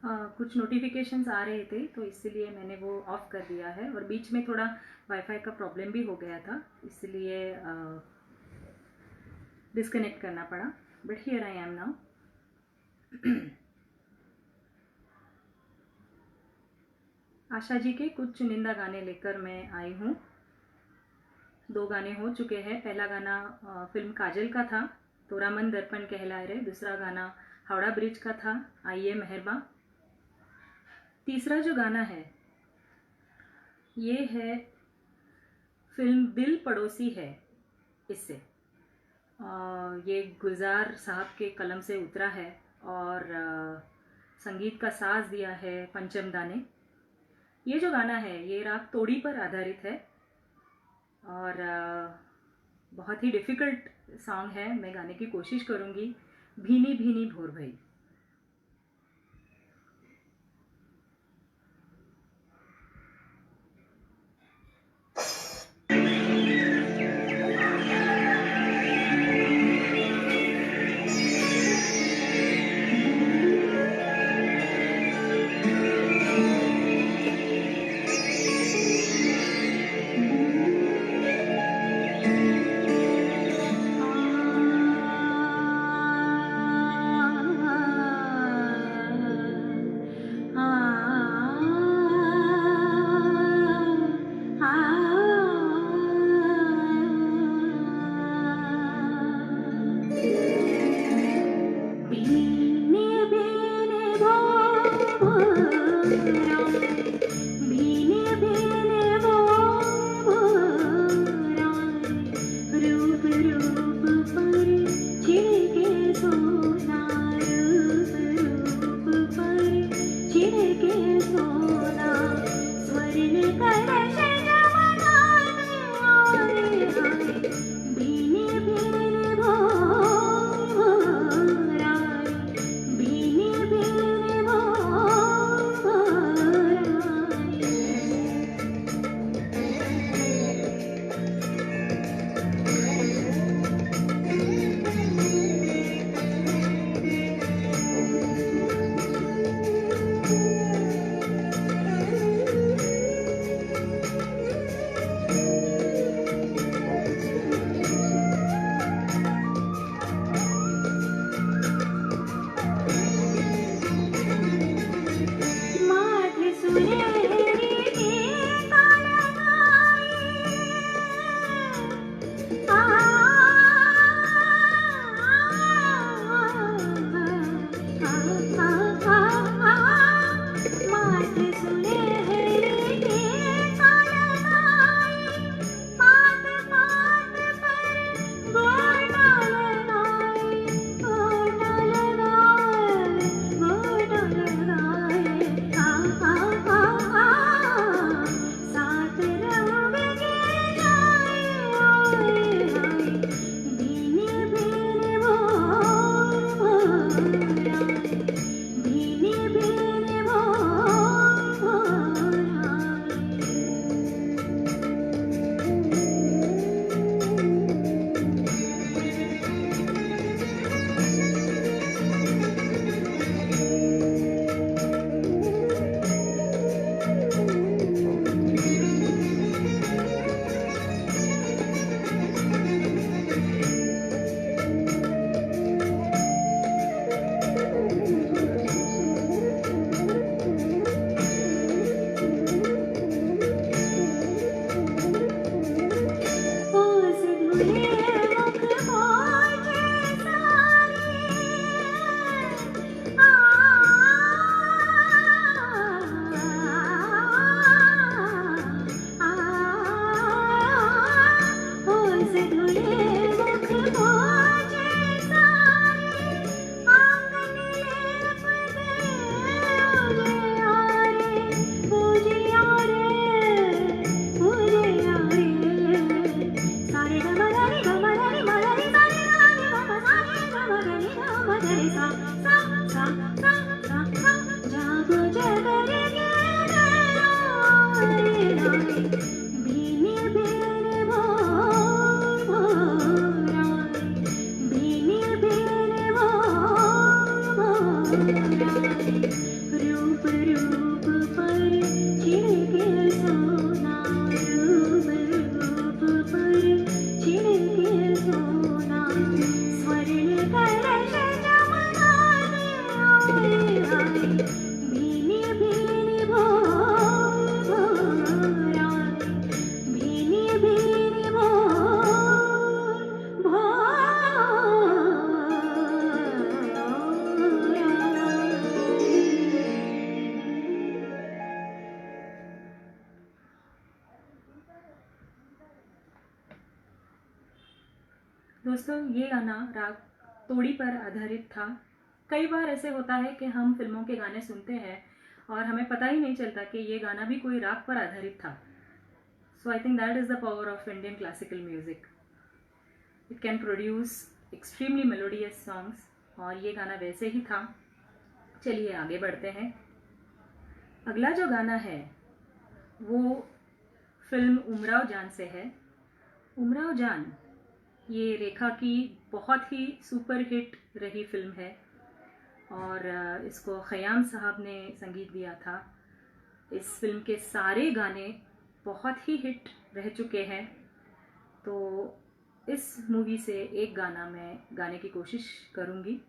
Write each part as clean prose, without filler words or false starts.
कुछ नोटिफिकेशंस आ रहे थे तो इसलिए मैंने वो ऑफ़ कर दिया है, और बीच में थोड़ा वाईफाई का प्रॉब्लम भी हो गया था, इसलिए डिस्कनेक्ट करना पड़ा। But here I am now. Asha ji के कुछ चुनिंदा गाने लेकर मैं आई हूँ। 2 गाने हो चुके हैं। पहला गाना फिल्म काजल का था, तोरा मन दर्पण कहलाए रे। दूसरा गाना हावड़ा ब्रिज का था, आइए मेहरबा। तीसरा जो गाना है ये है फिल्म दिल पड़ोसी है, इससे ये गुलजार साहब के कलम से उतरा है, और संगीत का साज दिया है पंचम दा ने। ये जो गाना है ये राग तोड़ी पर आधारित है, और बहुत ही डिफ़िकल्ट सॉन्ग है। मैं गाने की कोशिश करूँगी। भीनी भीनी भोर भई। दोस्तों, ये गाना राग तोड़ी पर आधारित था। कई बार ऐसे होता है कि हम फिल्मों के गाने सुनते हैं और हमें पता ही नहीं चलता कि ये गाना भी कोई राग पर आधारित था। So I think that is the power of Indian classical music. It can produce extremely melodious songs, और ये गाना वैसे ही था। चलिए आगे बढ़ते हैं। अगला जो गाना है वो फिल्म उमराव जान से है। उमराव जान ये रेखा की बहुत ही सुपर हिट रही फिल्म है, और इसको खयाम साहब ने संगीत दिया था। इस फिल्म के सारे गाने बहुत ही हिट रह चुके हैं, तो इस मूवी से एक गाना मैं गाने की कोशिश करूँगी।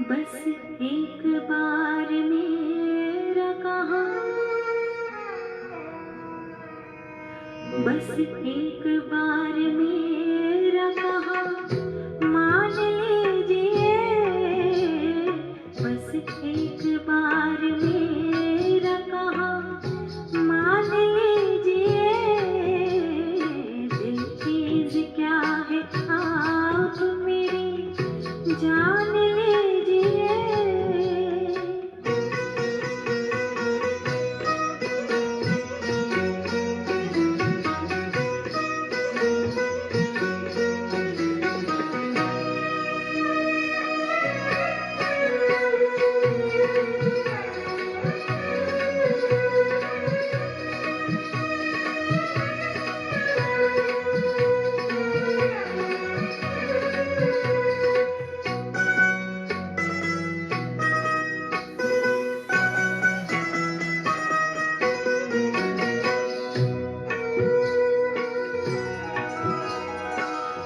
बस एक बार मेरा कहा, बस एक बार मेरा कहा मान लीजिए, बस एक बार मेरा कहा मान लीजिए, दिल चीज क्या है आप मेरी जान लीजिए।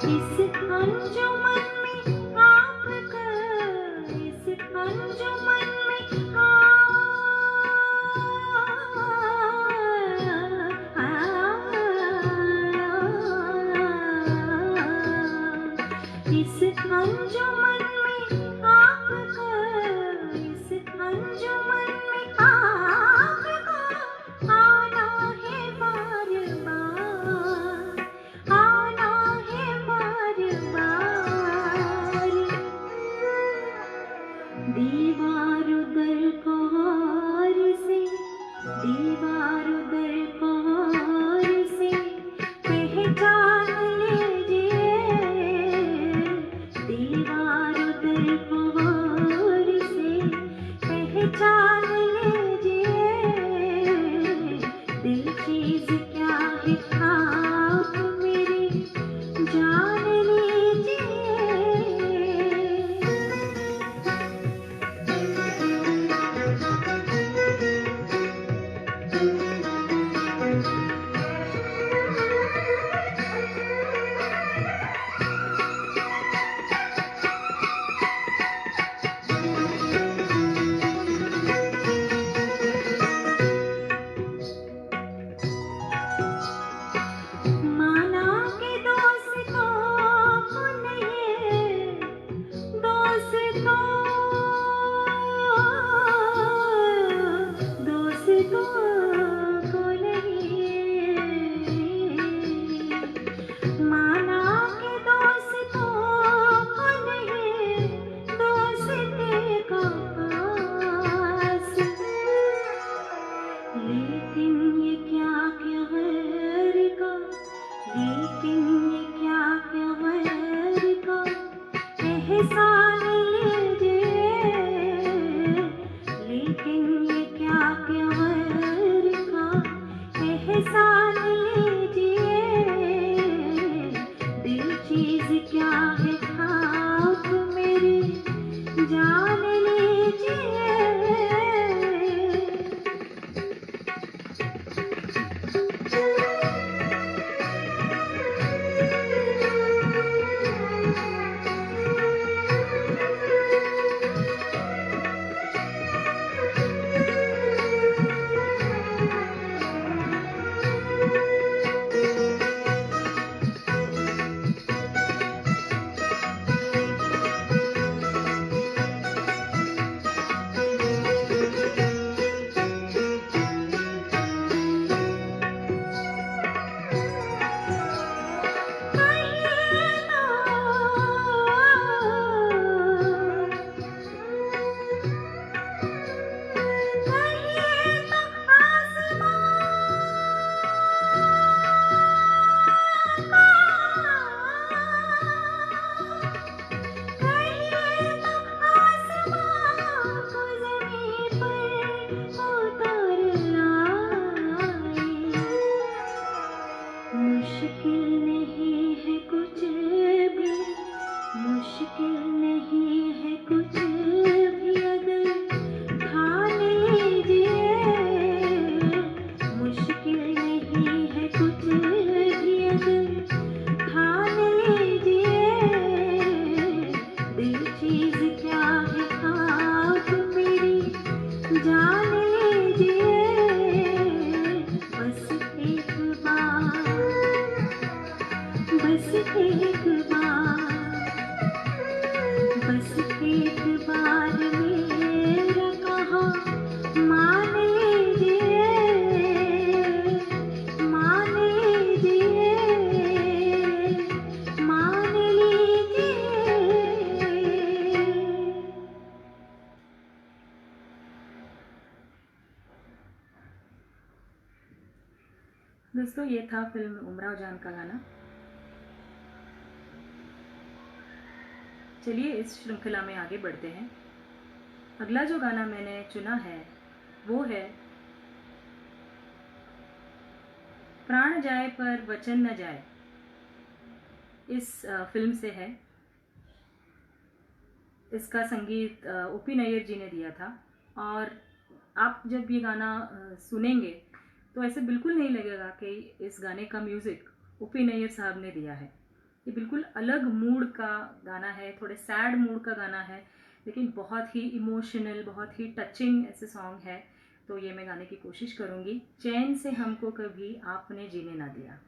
इस अंजुमन में आपका, इस अंजुमन में इस अंजुमन में आपका, इस अंजुमन में आपका आना है बार बार, आना है बार बार। दीवार दर पहाड़ से, दीवार दर पहाड़ से पहचान लीजिए, दीवार दर एहसान लीजिए, लेकिन ये क्या प्यार का एहसान लीजिए, दिल चीज क्या है खाक मेरी जान लीजिए। मुश्किल नहीं है कुछ भी, मुश्किल नहीं है कुछ भी अगर ठान लीजिए, मुश्किल नहीं है कुछ भी अगर ठान लीजिए, दिल चीज क्या है आप मेरी जान लीजिए, बस एक बार, बस एक बार, बस एक बार मेरा कहा मान लीजिए, मान लीजिए, मान लीजिए। दोस्तों, ये था फिल्म उमराव जान का गाना। चलिए इस श्रृंखला में आगे बढ़ते हैं। अगला जो गाना मैंने चुना है वो है प्राण जाए पर वचन न जाए। इस फिल्म से है। इसका संगीत ओपी नैयर जी ने दिया था, और आप जब ये गाना सुनेंगे तो ऐसे बिल्कुल नहीं लगेगा कि इस गाने का म्यूज़िक ओपी नैयर साहब ने दिया है। ये बिल्कुल अलग मूड का गाना है, थोड़े सैड मूड का गाना है, लेकिन बहुत ही इमोशनल, बहुत ही टचिंग ऐसे सॉन्ग है। तो ये मैं गाने की कोशिश करूँगी। चैन से हमको कभी आपने जीने ना दिया।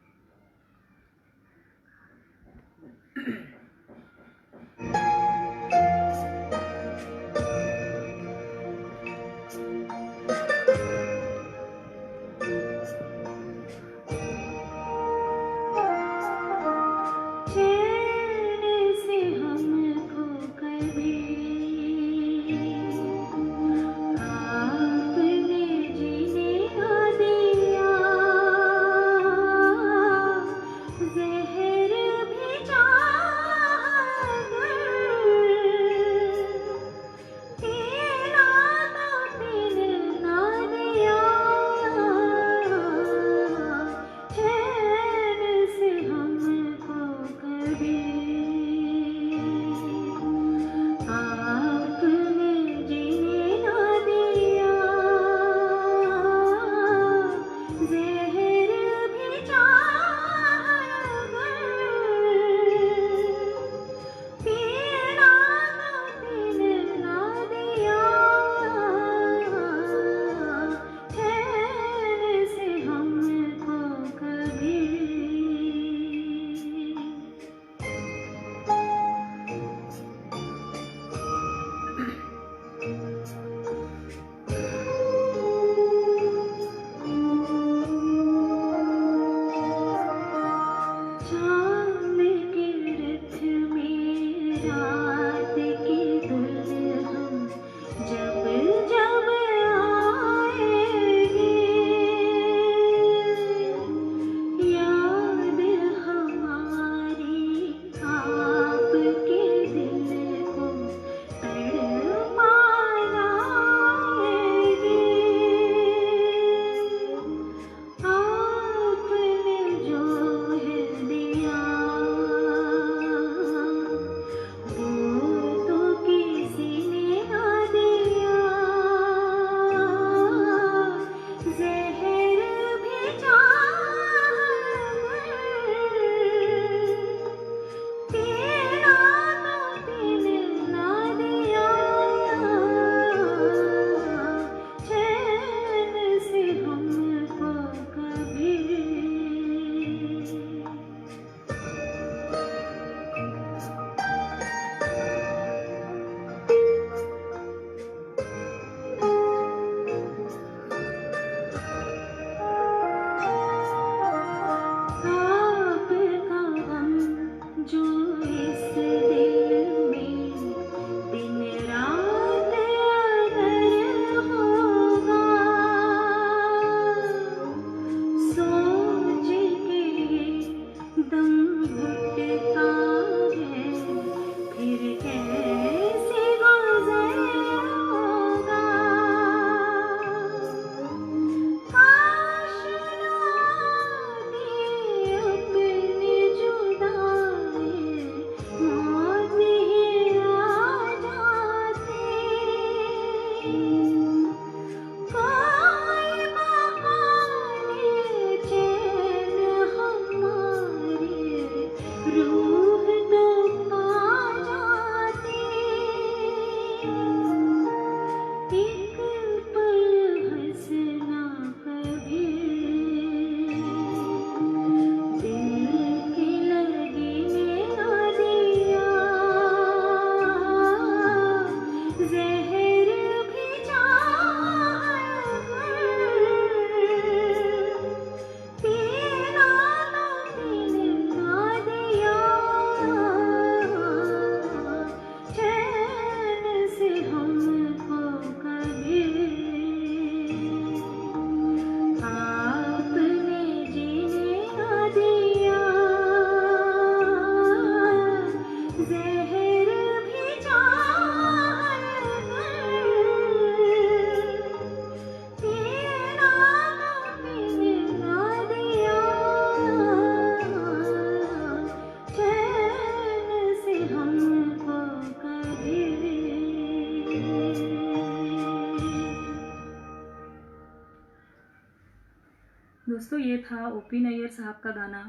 दोस्तों ये था ओपी नैयर साहब का गाना।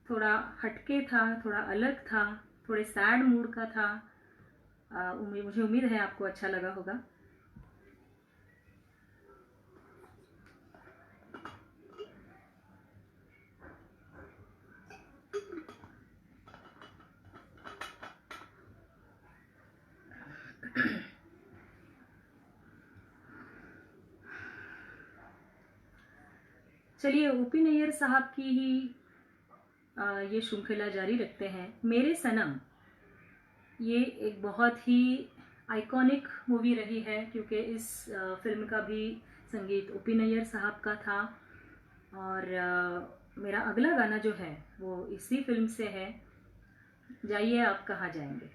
थोड़ा हटके था, थोड़ा अलग था, थोड़े सैड मूड का था। मुझे उम्मीद है आपको अच्छा लगा होगा। चलिए ओपी नैयर साहब की ही ये श्रृंखला जारी रखते हैं। मेरे सनम ये एक बहुत ही आइकॉनिक मूवी रही है, क्योंकि इस फिल्म का भी संगीत ओपी नैयर साहब का था। और मेरा अगला गाना जो है वो इसी फिल्म से है, जाइए आप कहाँ जाएंगे।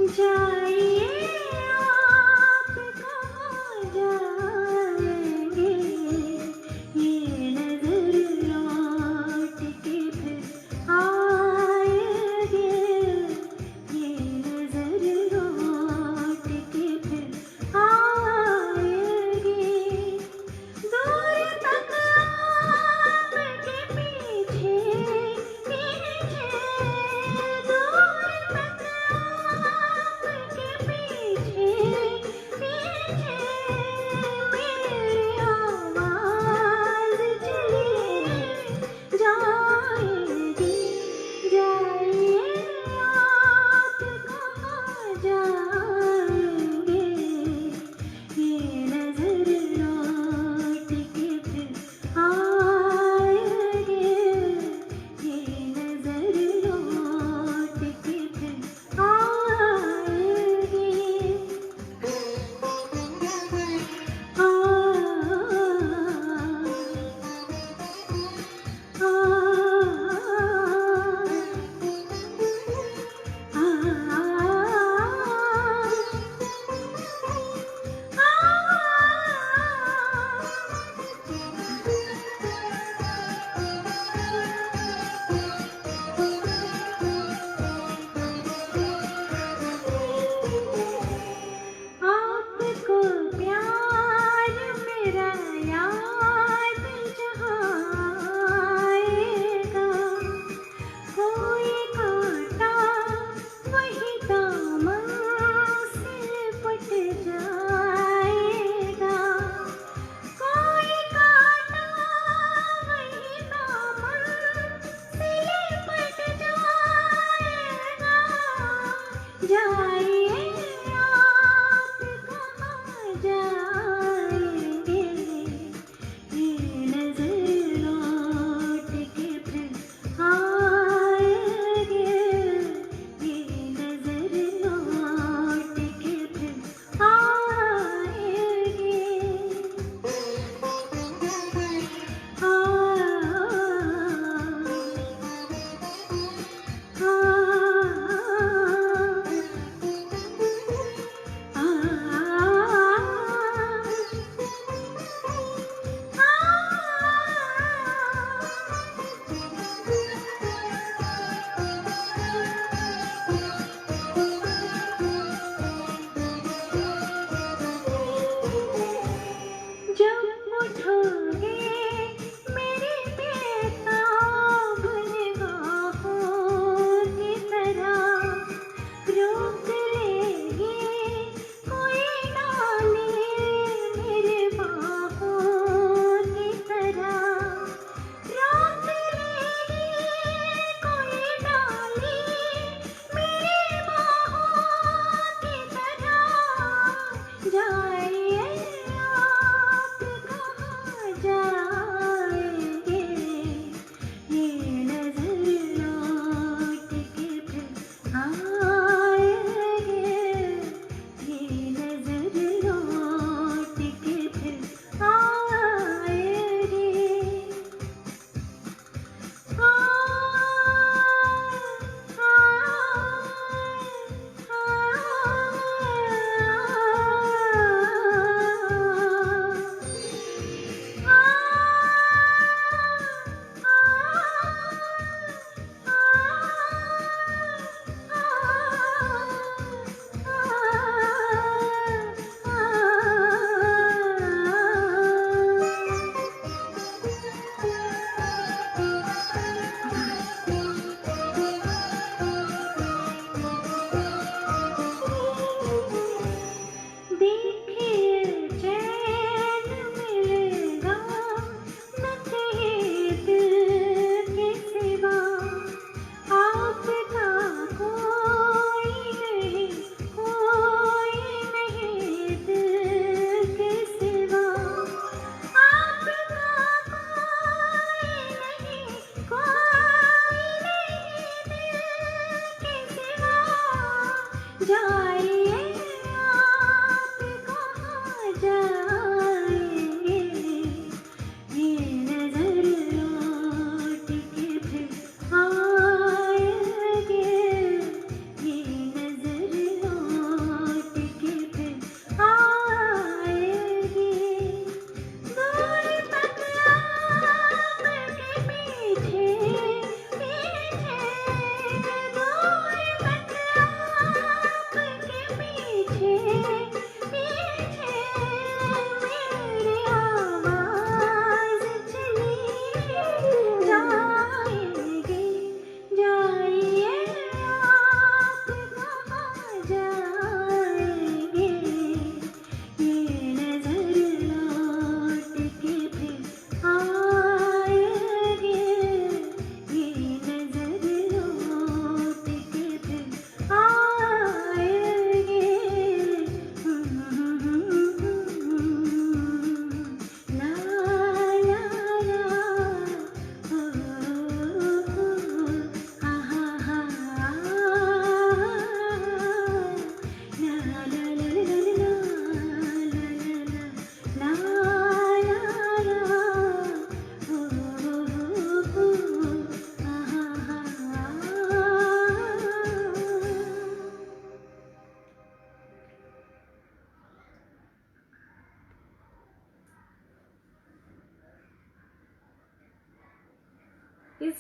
जाइए आप कहाँ जाएंगे, ये नजर लौट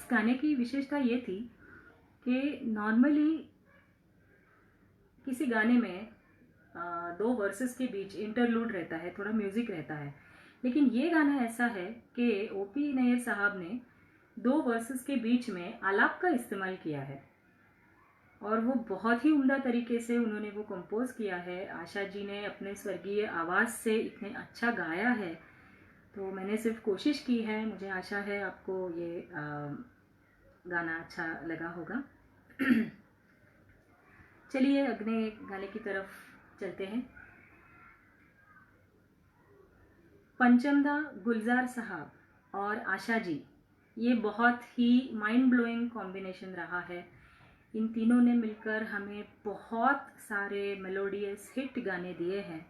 इस गाने की विशेषता ये थी कि नॉर्मली किसी गाने में दो वर्सेस के बीच इंटरलूड रहता है, थोड़ा म्यूजिक रहता है, लेकिन ये गाना ऐसा है कि ओपी नैयर साहब ने दो वर्सेस के बीच में आलाप का इस्तेमाल किया है और वो बहुत ही उम्दा तरीके से उन्होंने वो कंपोज किया है। आशा जी ने अपने स्वर्गीय आवाज़ से इतने अच्छा गाया है, तो मैंने सिर्फ कोशिश की है। मुझे आशा है आपको ये गाना अच्छा लगा होगा। चलिए अगले गाने की तरफ चलते हैं। पंचमदा गुलजार साहब और आशा जी, ये बहुत ही माइंड ब्लोइंग कॉम्बिनेशन रहा है। इन तीनों ने मिलकर हमें बहुत सारे मेलोडियस हिट गाने दिए हैं।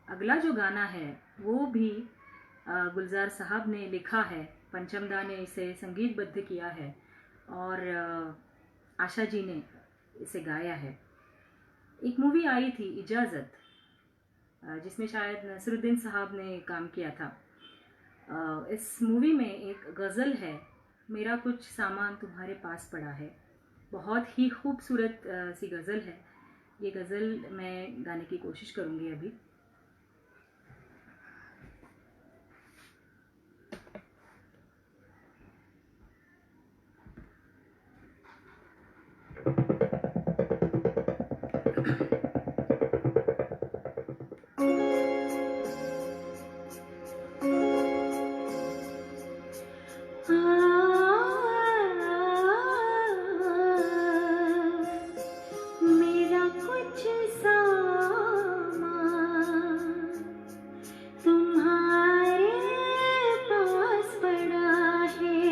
अगला जो गाना है वो भी गुलजार साहब ने लिखा है, पंचमदा ने इसे संगीतबद्ध किया है और आशा जी ने इसे गाया है। एक मूवी आई थी इजाज़त, जिसमें शायद नसरुद्दीन साहब ने काम किया था। इस मूवी में एक गज़ल है, मेरा कुछ सामान तुम्हारे पास पड़ा है। बहुत ही खूबसूरत सी गज़ल है। ये गज़ल मैं गाने की कोशिश करूँगी अभी। मेरा कुछ सामान तुम्हारे पास पड़ा है।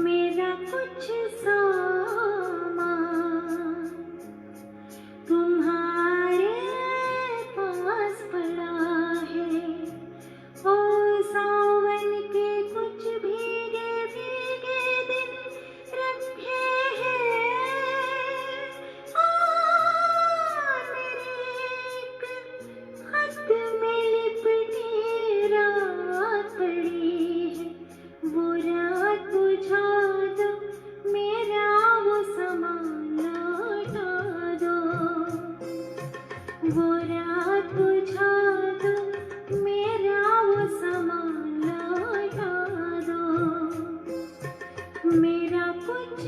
मेरा कुछ सामान तुम्हारे पास पड़ा है। ओ सावन के कुछ भीगे भीगे दिन रखे हैं। मेरे एक खत में लिपटी रात पड़ी है। वो रात बुझा दो, मेरा वो सामान लौटा दो। वो रात बुझा दो, मेरा वो सामान लौटा दो। मेरा कुछ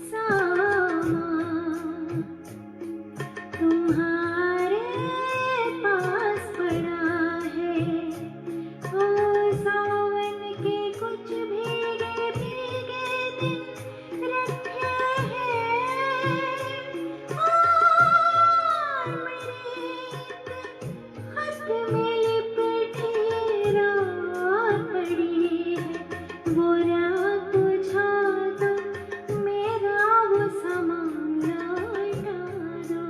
सामान तुम्हारे पास पड़ा है। ओ सावन के कुछ भीगे भीगे दिन रखे हैं। मेरे खत में लिपटी रात पड़ी है। वो रात बुझा दो, मेरा वो सामान लौटा दो।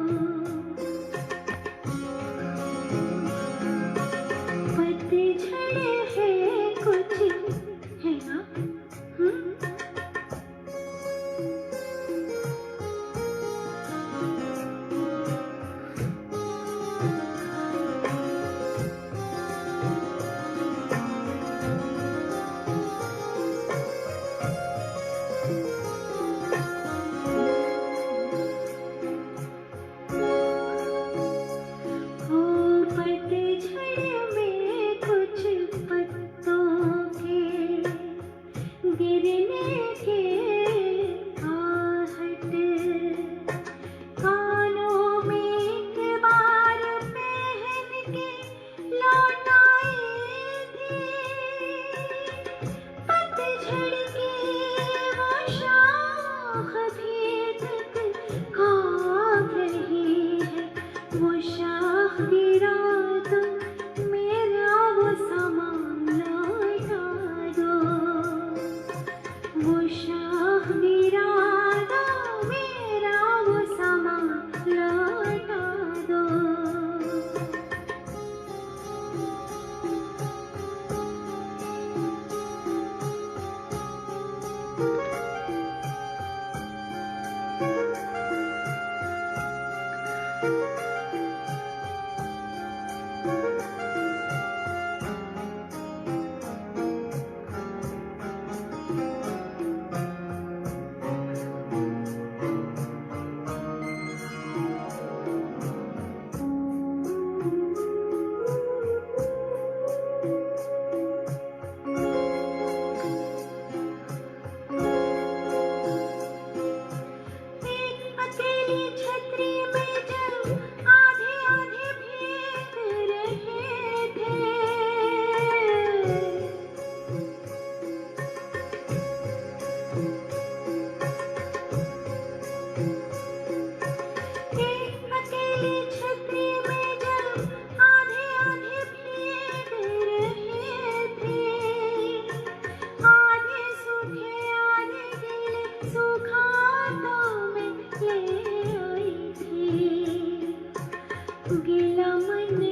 पतझड़ है कुछ है ना,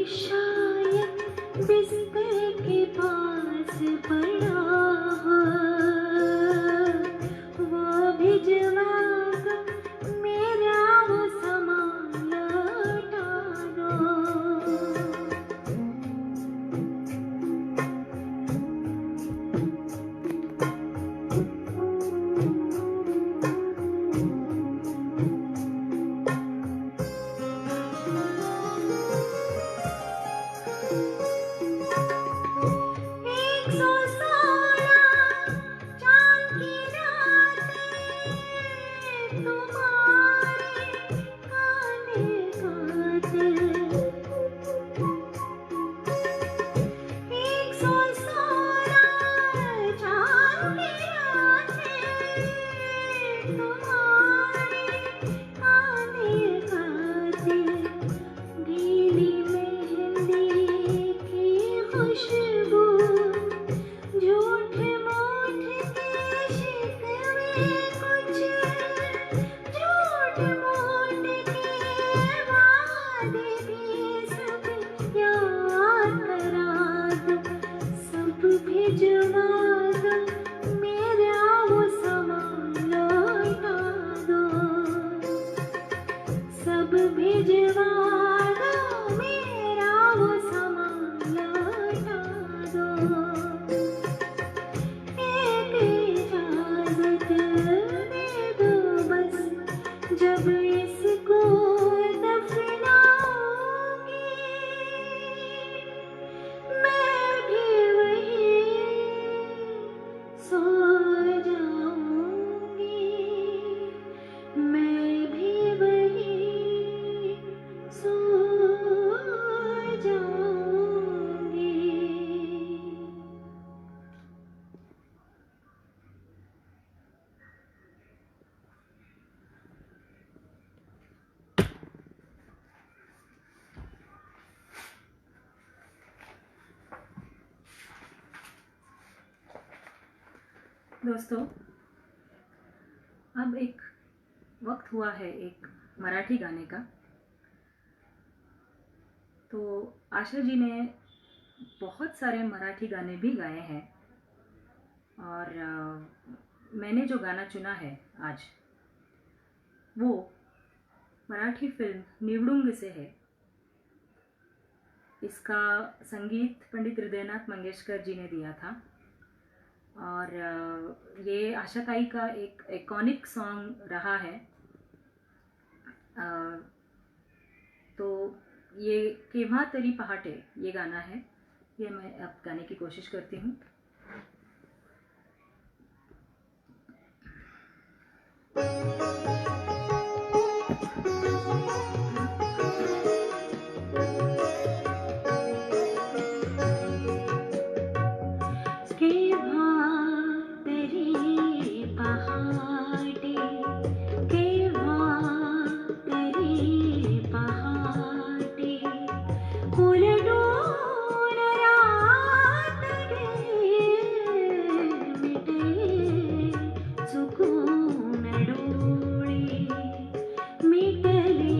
शायद बिस्तर के पास पड़ा हो, वो भी जवाब मेरा वो सामान लौटा दो। एक सौ सोलह चांद की रातें तुम्हारे काले कातिल। एक सौ सोलह चांद की रातें तुम्हारे काले कातिल। गीली मेहंदी की खुशबू, झूठ मूठ के शिकवे कुछ, झूठ मूठ के वादे भी सब याद करा दो। सब भिजवा दो, मेरा वो सामान लौटा दो। सब भिजवा दो, मेरा वो सामान लौटा दो। एक इजाज़त दे दो बस, जब इसको दफनाऊंगी मैं भी वहीं सो जाऊंगी, मैं भी वहीं सो जाऊंगी। दोस्तों, अब एक वक्त हुआ है एक मराठी गाने का। तो आशा जी ने बहुत सारे मराठी गाने भी गाए हैं, और मैंने जो गाना चुना है आज वो मराठी फिल्म निवडुंग से है। इसका संगीत पंडित हृदयनाथ मंगेशकर जी ने दिया था, और ये आशाताई का एक आइकॉनिक सॉन्ग रहा है। तो ये केव्हा तरी पहाटे ये गाना है, ये मैं अब गाने की कोशिश करती हूँ। केव्हा तरी पहाटे, केव्हा तरी पहाटे, उलटून रात मिटे चुकून डोळे, मिटले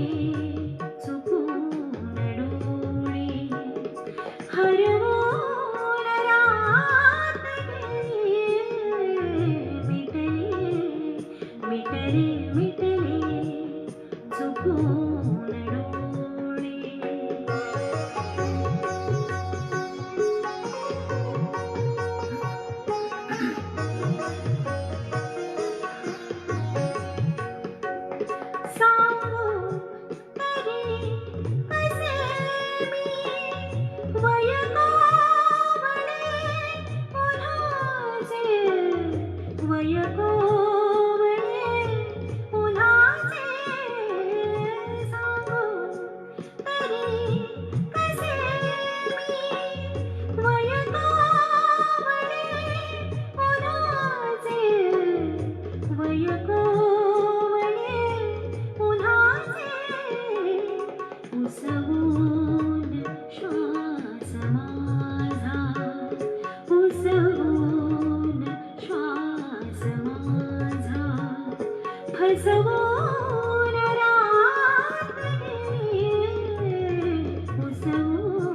चुकून डोळे, हरवून रात मिटले, मिटले, मिटले चुकून डोळे। सांगू तरी कसे मी वयकोवळे उन्हाचे, वयकोवळे उन्हाचे। सांगू तरी कसे मी वयकोवळे उन्हाचे, वयकोवळे उन्हाचे। उसवून श्वास माझा, उसवून श्वास माझा, फसवून रात्री, उसवून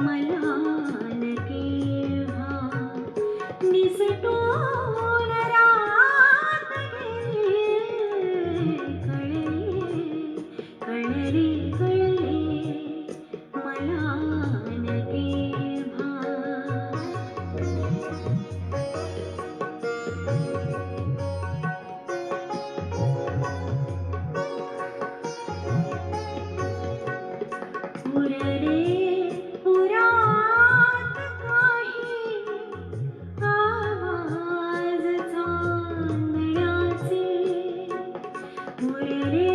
मलाल केव्हा निसटून रात गेली, कळली मलाल केव्हा. उरले उरात काही आवाज चांदण्याचे, उरले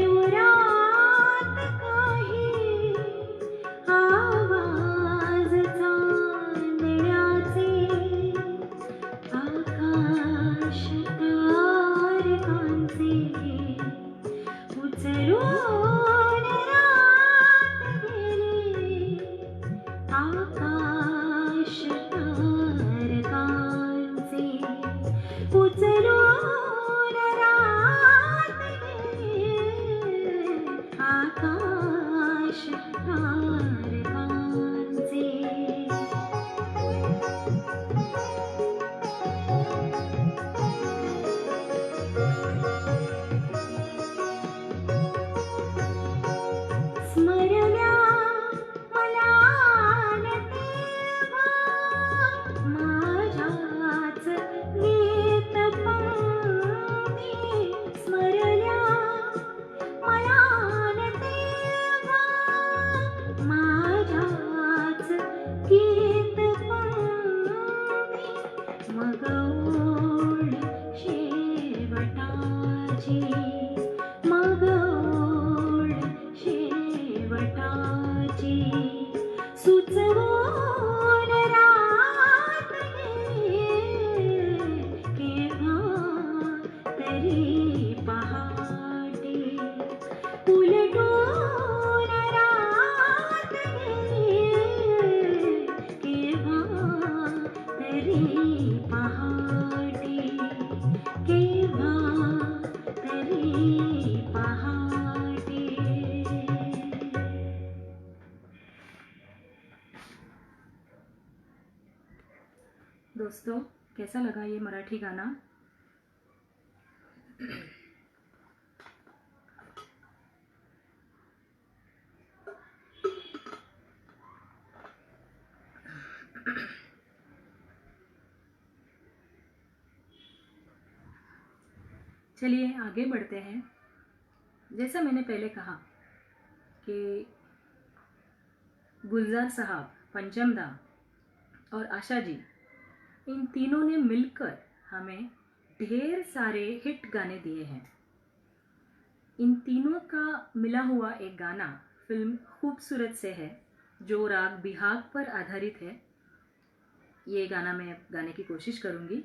उरात काही आवाज चांदण्याचे. आकाश तारकांचे उचलून रात गेली, आकाश तारकांचे उचलून रात गेली, आकाश तारकांचे. स्मरल्या मलाल तेव्हा माझ्याच गीतपंक्ती, स्मरल्या मलाल तेव्हा माझ्याच गीतपंक्ती. मग ओढ शेवटाची, मग ओढ शेवटाची सुचवून रात गेली, केव्हा तरी पहाटे उलटून रात गेली, केव्हा तरी पहाटे, केव्हा तरी पहाटे. दोस्तों, कैसा लगा ये मराठी गाना? चलिए आगे बढ़ते हैं. जैसा मैंने पहले कहा कि गुलजार साहब, पंचम दा और आशा जी, इन तीनों ने मिलकर हमें ढेर सारे हिट गाने दिए हैं. इन तीनों का मिला हुआ एक गाना फिल्म खूबसूरत से है, जो राग बिहाग पर आधारित है. ये गाना मैं गाने की कोशिश करूँगी.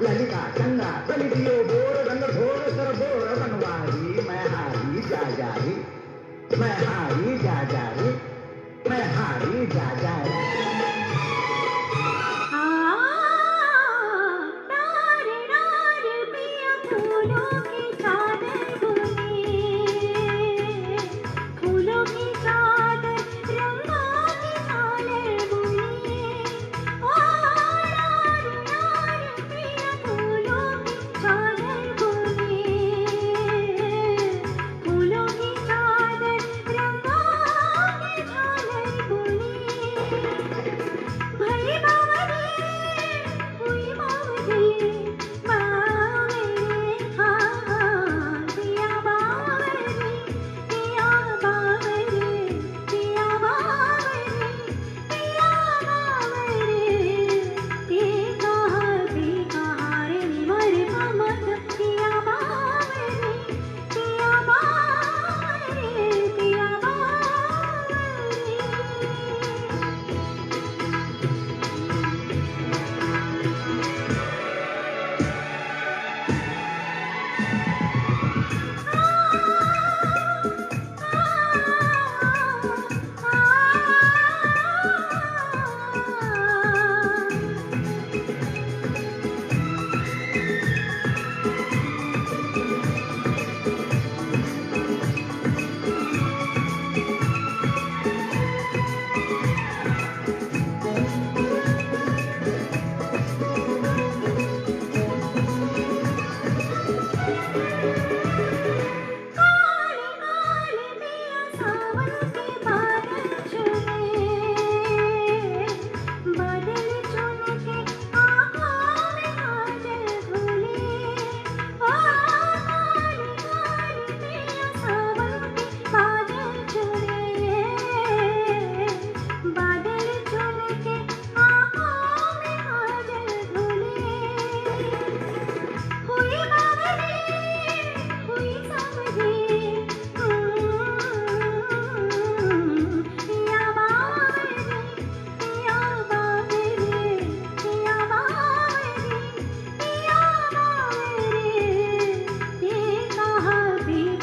ललिता चंदा बलि दियो बोर रंग घोर सर बोर बनवारी मैं हारी जा जारी मैं हारी जा जारी मैं हारी जा जारी सावन के बादल चुने, बादल चुन के आँखों में काजल घोले। ओ काली काली मैया सावन के बादल चुने, बादल चुन के आँखों में काजल घोले। हुई बावरी, हुई समझी, पिया बावरी, पिया बावरी, पिया बावरी, पिया बावरी।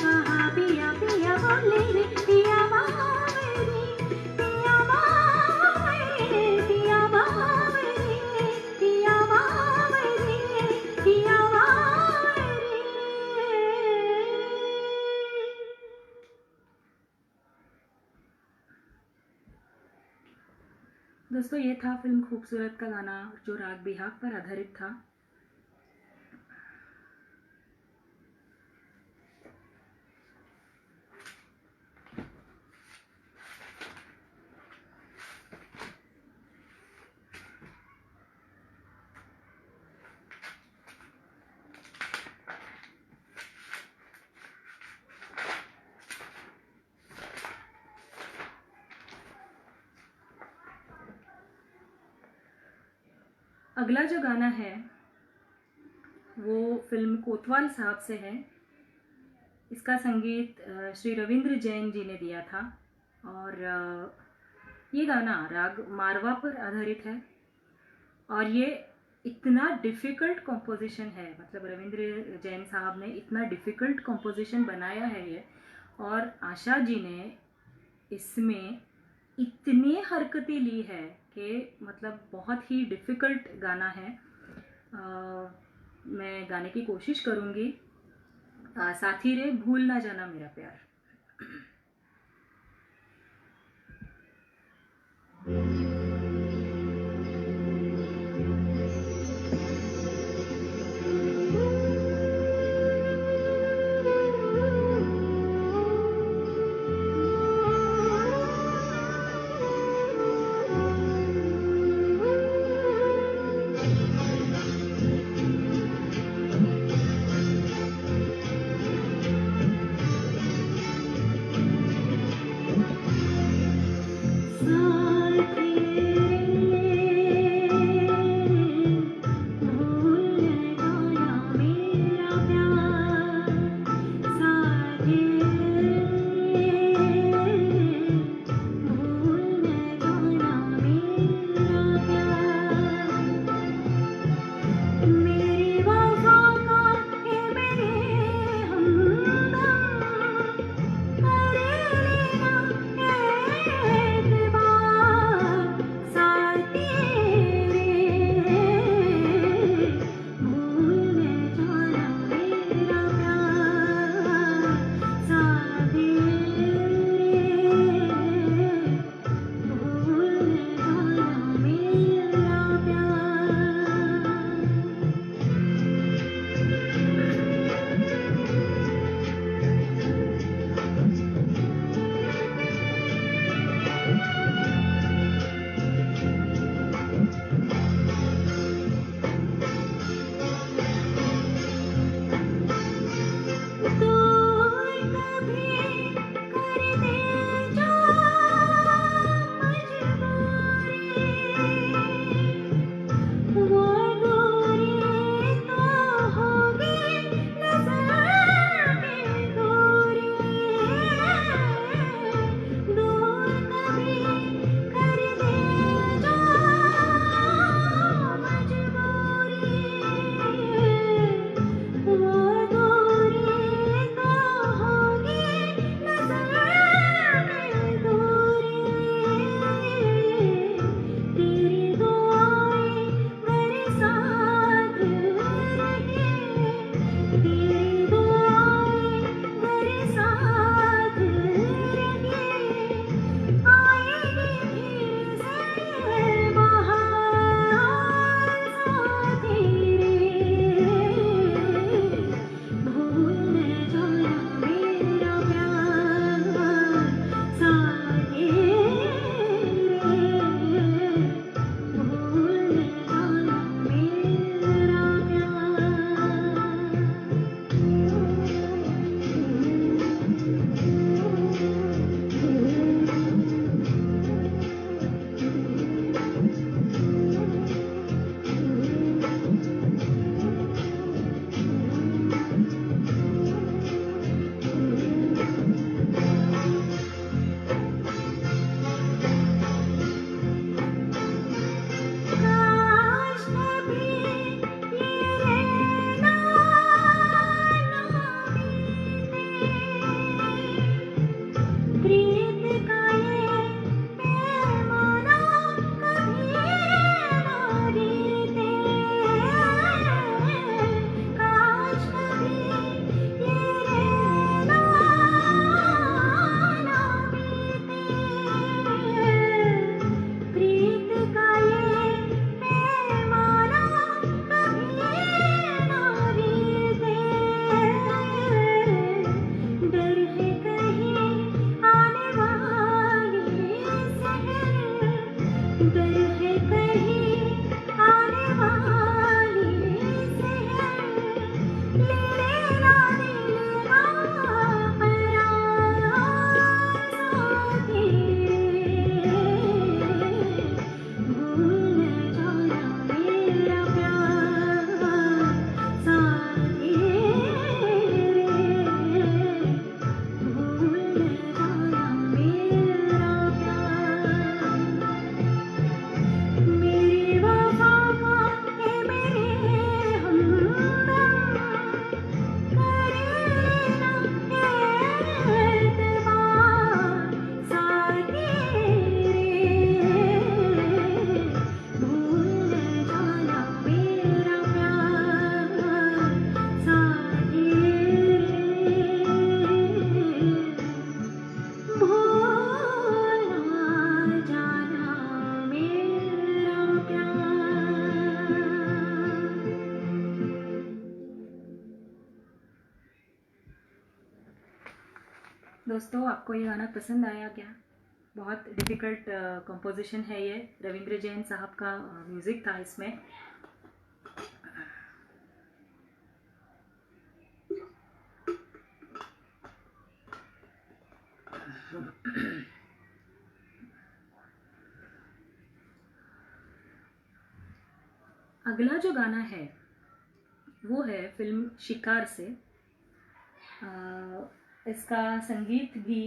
पिया पिया बोले रे, पिया बावरी, पिया बावरी, पिया बावरी, पिया बावरी, पिया बावरी। दोस्तों, ये था फिल्म खूबसूरत का गाना जो राग बिहाग पर आधारित था। अगला जो गाना है वो फिल्म कोतवाल साहब से है। इसका संगीत श्री रविंद्र जैन जी ने दिया था और ये गाना राग मारवा पर आधारित है और ये इतना डिफ़िकल्ट कंपोजिशन है, मतलब रविंद्र जैन साहब ने इतना डिफ़िकल्ट कंपोजिशन बनाया है ये, और आशा जी ने इसमें इतनी हरकतें ली है कि मतलब बहुत ही डिफ़िकल्ट गाना है। मैं गाने की कोशिश करूँगी। साथी रे भूल ना जाना मेरा प्यार। साथी दोस्तों, आपको ये गाना पसंद आया क्या? बहुत डिफ़िकल्ट कंपोजिशन है ये। रविंद्र जैन साहब का म्यूज़िक था इसमें। अगला जो गाना है वो है फिल्म शिकार से। इसका संगीत भी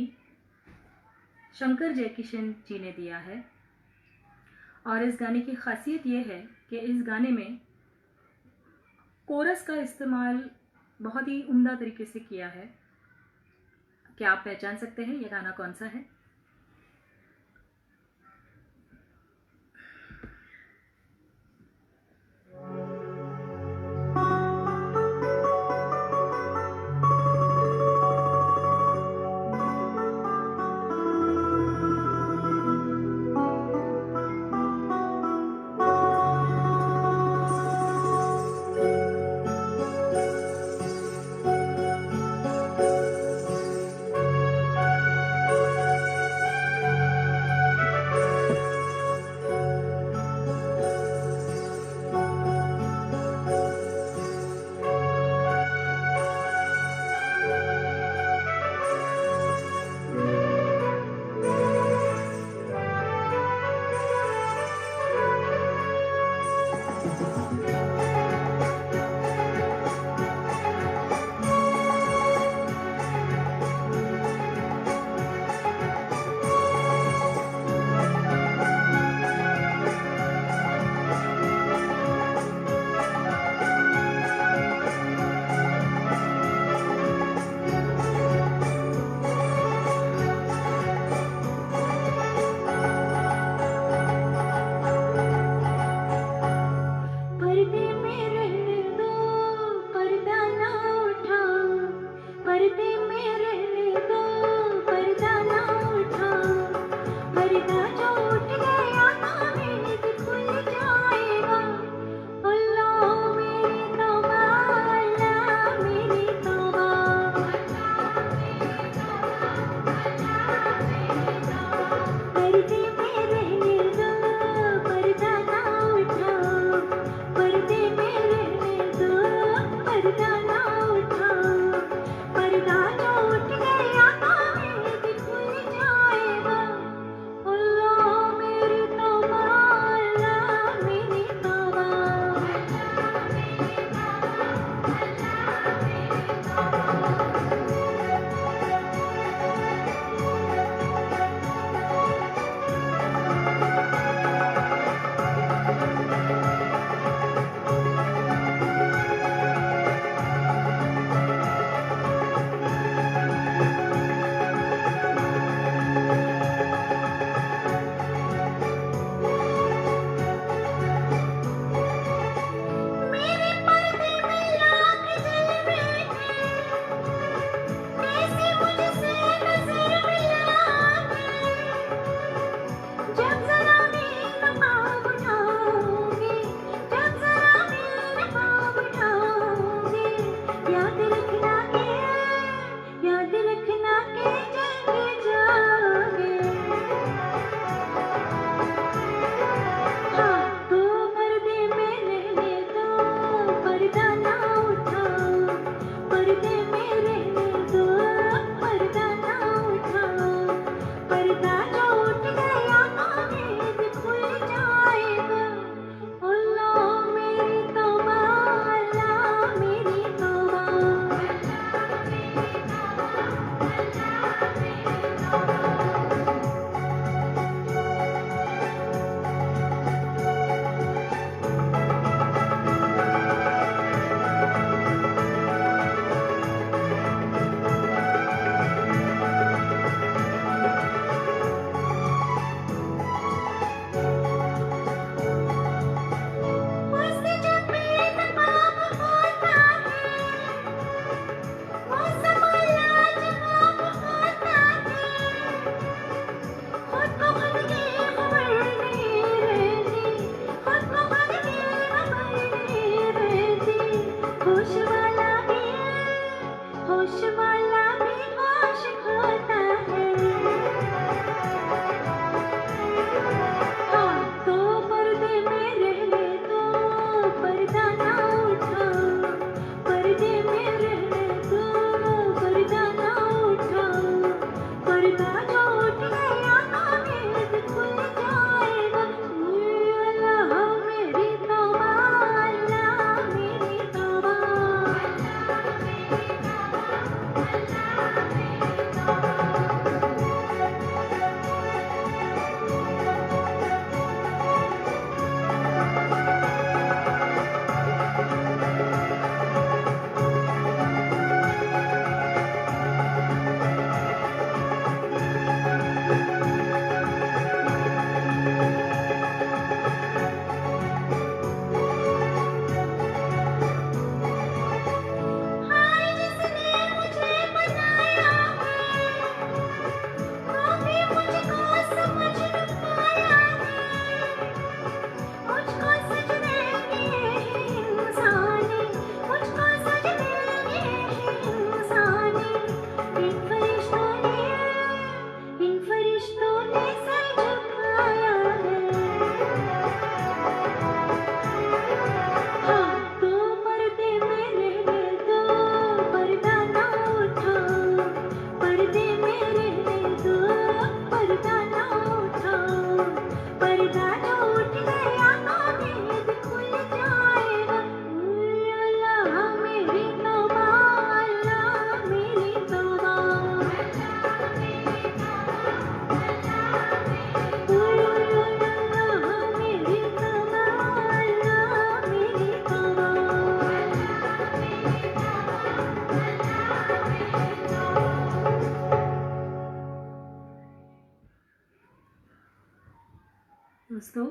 शंकर जयकिशन जी ने दिया है और इस गाने की खासियत ये है कि इस गाने में कोरस का इस्तेमाल बहुत ही उम्दा तरीके से किया है। क्या आप पहचान सकते हैं ये गाना कौन सा है? दोस्तों,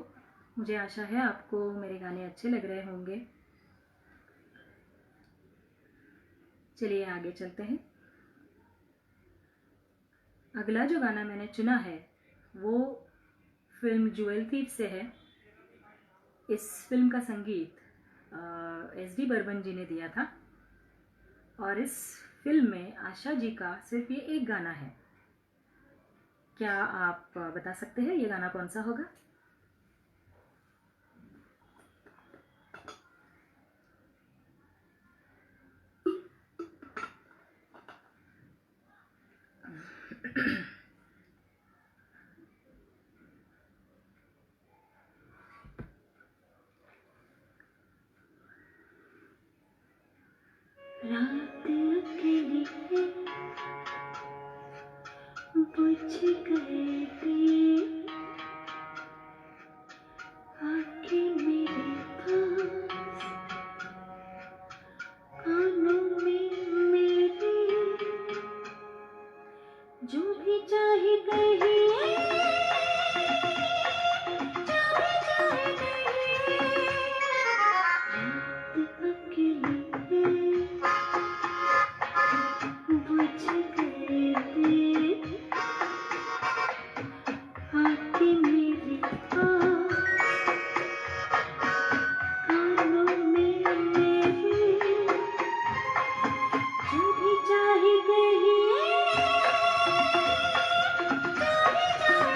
मुझे आशा है आपको मेरे गाने अच्छे लग रहे होंगे। चलिए आगे चलते हैं। अगला जो गाना मैंने चुना है वो फिल्म ज्वेल थीफ से है। इस फिल्म का संगीत SD बर्मन जी ने दिया था और इस फिल्म में आशा जी का सिर्फ ये एक गाना है। क्या आप बता सकते हैं ये गाना कौन सा होगा? रात अकेली है बुझ गए दिए आके मेरे पास कानों में मेरे जो भी चाहे कहिए जो भी चाहे कहिए रात अकेली है बुझ गए दिए आके मेरे पास कानों में मेरे जो भी चाहे कहिए जो भी चाहे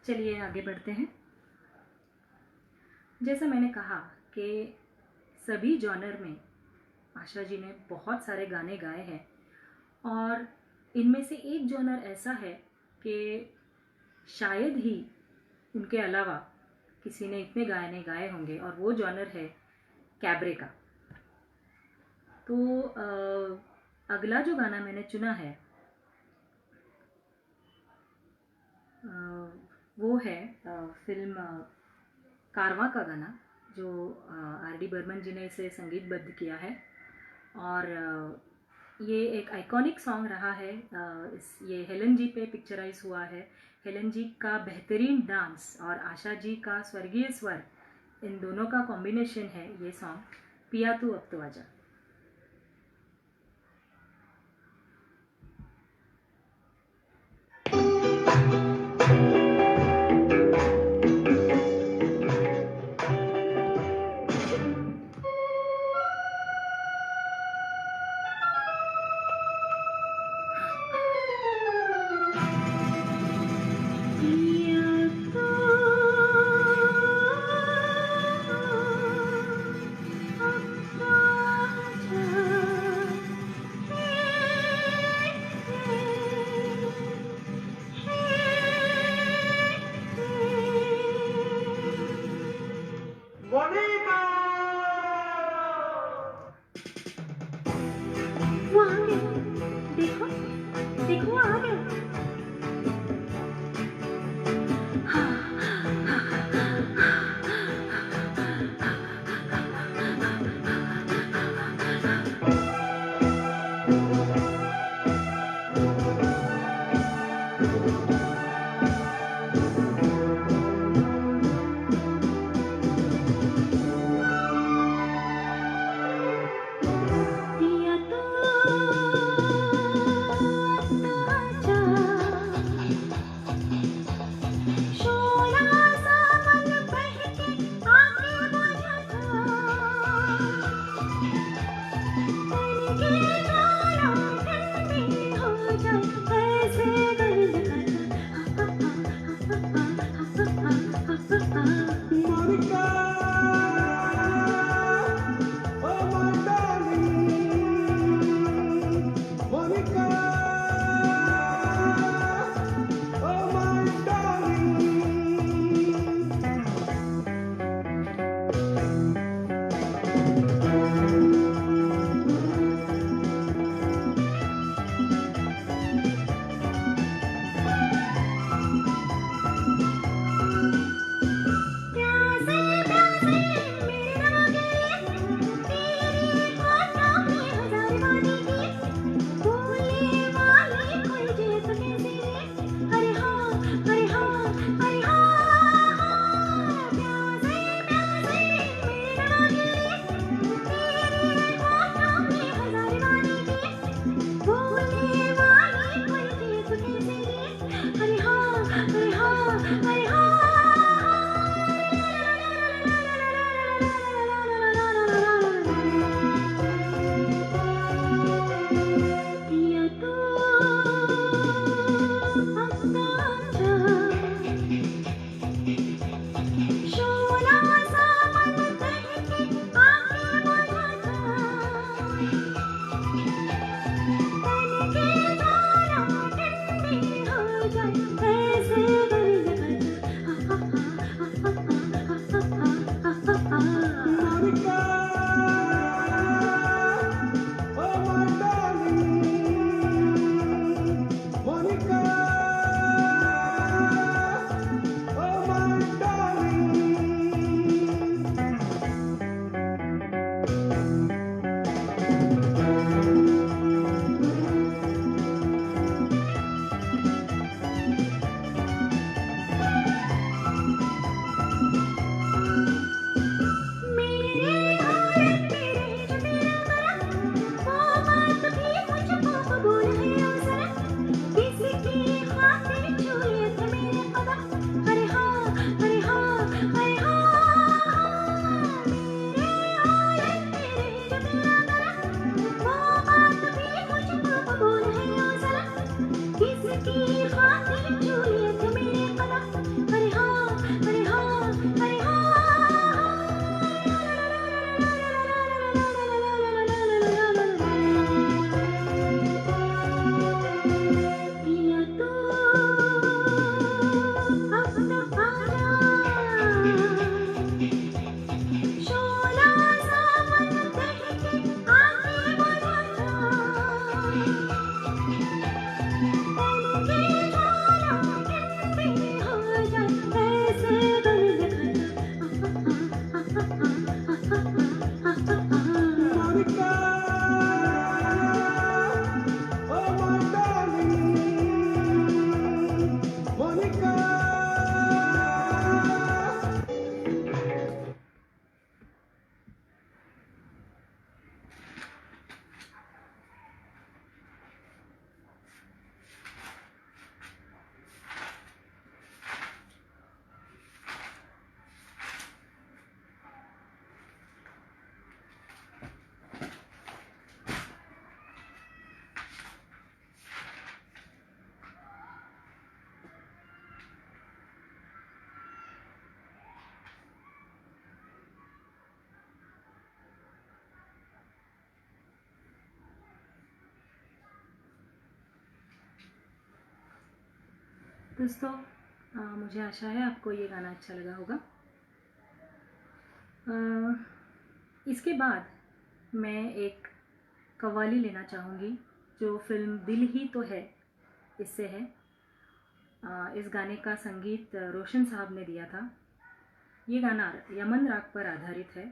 चलिए आगे बढ़ते हैं। जैसा मैंने कहा कि सभी जॉनर में आशा जी ने बहुत सारे गाने गाए हैं और इनमें से एक जॉनर ऐसा है कि शायद ही उनके अलावा किसी ने इतने गाने गाए होंगे और वो जॉनर है कैबरे का। तो अगला जो गाना मैंने चुना है वो है फिल्म कारवां का गाना, जो आर.डी. बर्मन जी ने इसे संगीतबद्ध किया है और ये एक आइकॉनिक सॉन्ग रहा है। ये हेलन जी पे पिक्चराइज हुआ है। हेलन जी का बेहतरीन डांस और आशा जी का स्वर्गीय स्वर, इन दोनों का कॉम्बिनेशन है ये सॉन्ग पिया तू अब तो आजा। पिया तो अब तो दोस्तों, मुझे आशा है आपको ये गाना अच्छा लगा होगा। इसके बाद मैं एक कव्वाली लेना चाहूँगी जो फिल्म दिल ही तो है इससे है। इस गाने का संगीत रोशन साहब ने दिया था। ये गाना यमन राग पर आधारित है।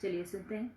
चलिए सुनते हैं।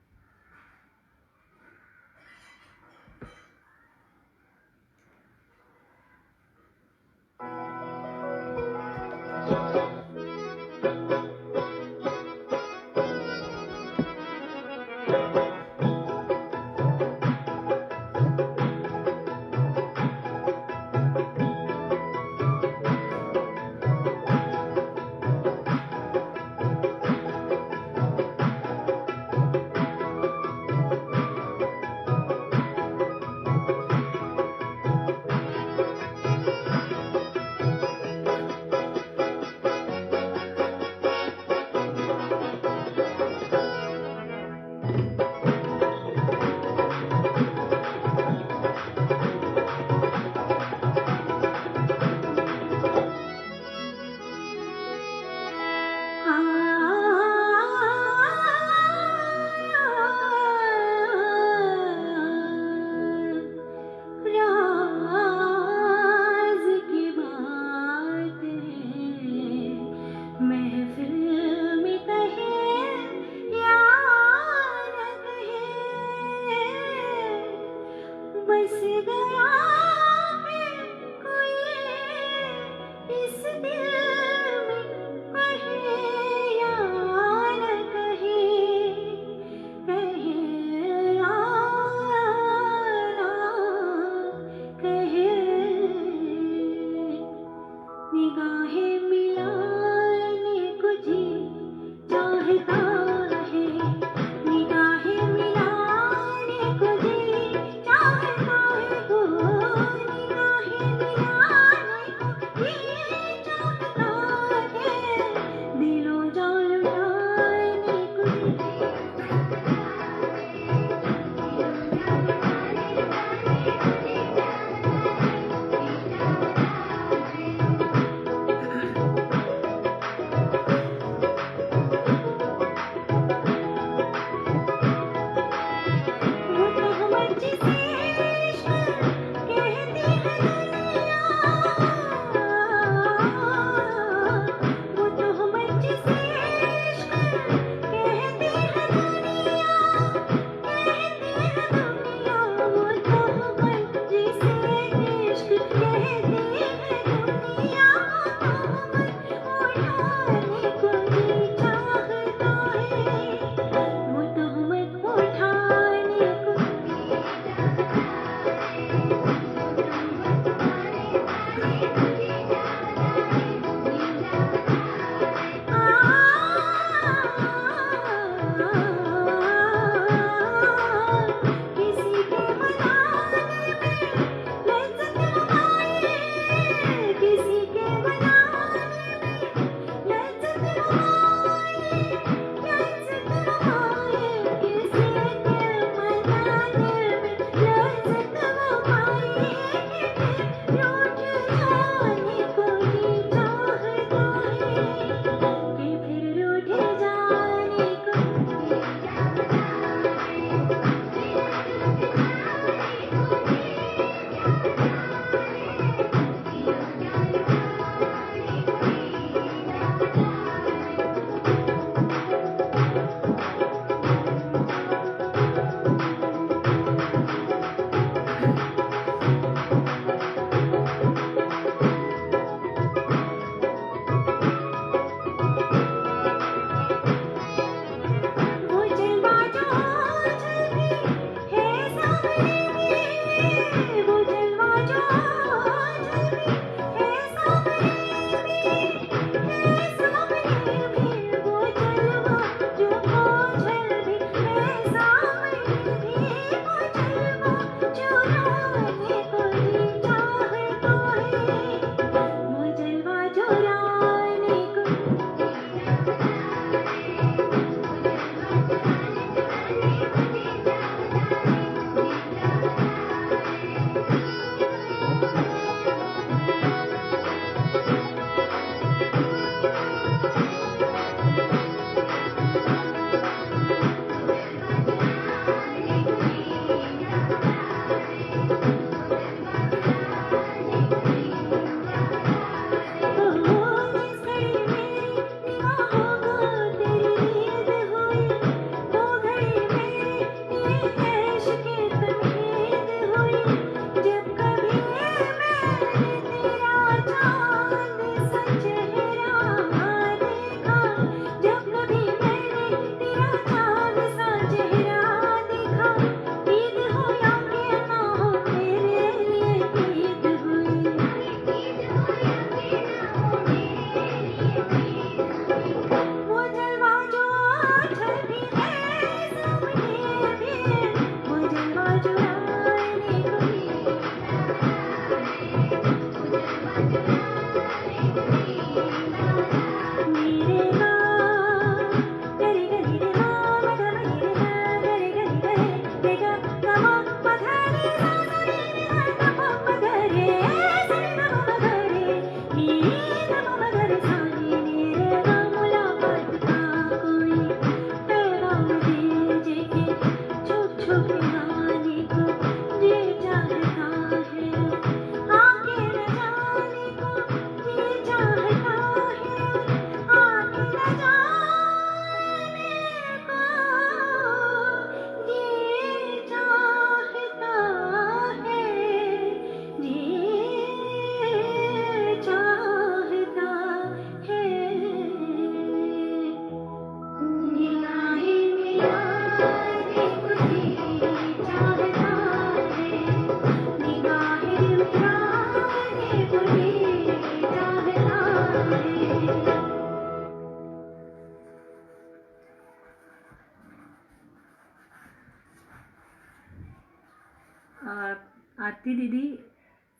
आरती दीदी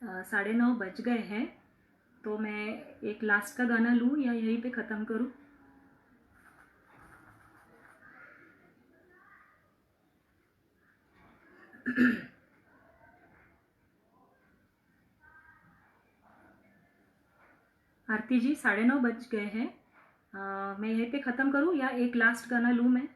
9:30 बज गए हैं, तो मैं एक लास्ट का गाना लूँ या यहीं पे ख़त्म करूँ? आरती जी 9:30 बज गए हैं, मैं यहीं पे ख़त्म करूँ या एक लास्ट गाना लूँ मैं?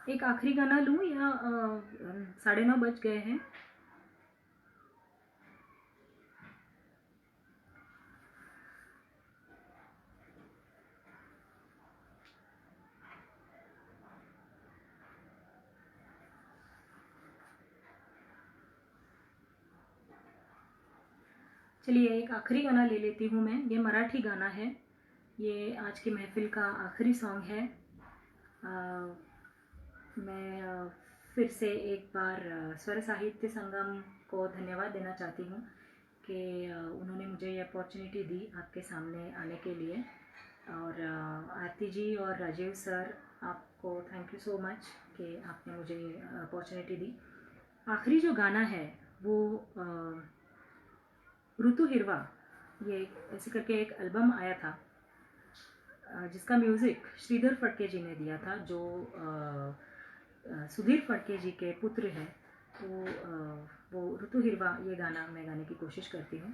एक आखिरी गाना लूँ या 9:30 बज गए हैं? चलिए एक आखिरी गाना ले लेती हूँ मैं। ये मराठी गाना है, ये आज की महफिल का आखिरी सॉन्ग है। मैं फिर से एक बार स्वर साहित्य संगम को धन्यवाद देना चाहती हूँ कि उन्होंने मुझे ये अपॉर्चुनिटी दी आपके सामने आने के लिए। और आरती जी और राजीव सर, आपको थैंक यू सो मच कि आपने मुझे ये अपॉर्चुनिटी दी। आखिरी जो गाना है वो ऋतु हिरवा, ये ऐसे करके एक एल्बम आया था जिसका म्यूज़िक श्रीधर फड़के जी ने दिया था, जो सुधीर फड़के जी के पुत्र हैं। तो वो ऋतु हिरवा ये गाना मैं गाने की कोशिश करती हूँ।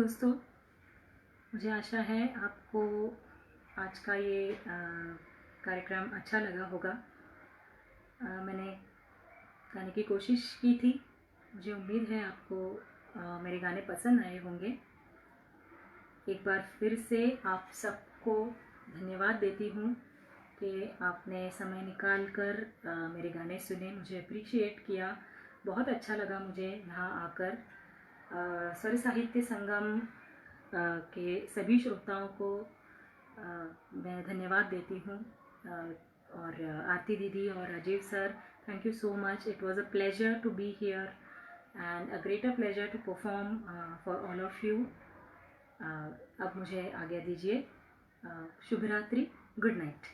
दोस्तों, मुझे आशा है आपको आज का ये कार्यक्रम अच्छा लगा होगा। मैंने गाने की कोशिश की थी। मुझे उम्मीद है आपको मेरे गाने पसंद आए होंगे। एक बार फिर से आप सबको धन्यवाद देती हूँ कि आपने समय निकाल कर मेरे गाने सुने, मुझे अप्रिशिएट किया। बहुत अच्छा लगा मुझे यहाँ आकर। स्वर साहित्य संगम के सभी श्रोताओं को मैं धन्यवाद देती हूँ। और आरती दीदी और Rajiv sir, thank you so much. It was a pleasure to be here and a greater pleasure to perform for all of you. अब मुझे आज्ञा दीजिए। शुभ रात्रि, गुड नाइट।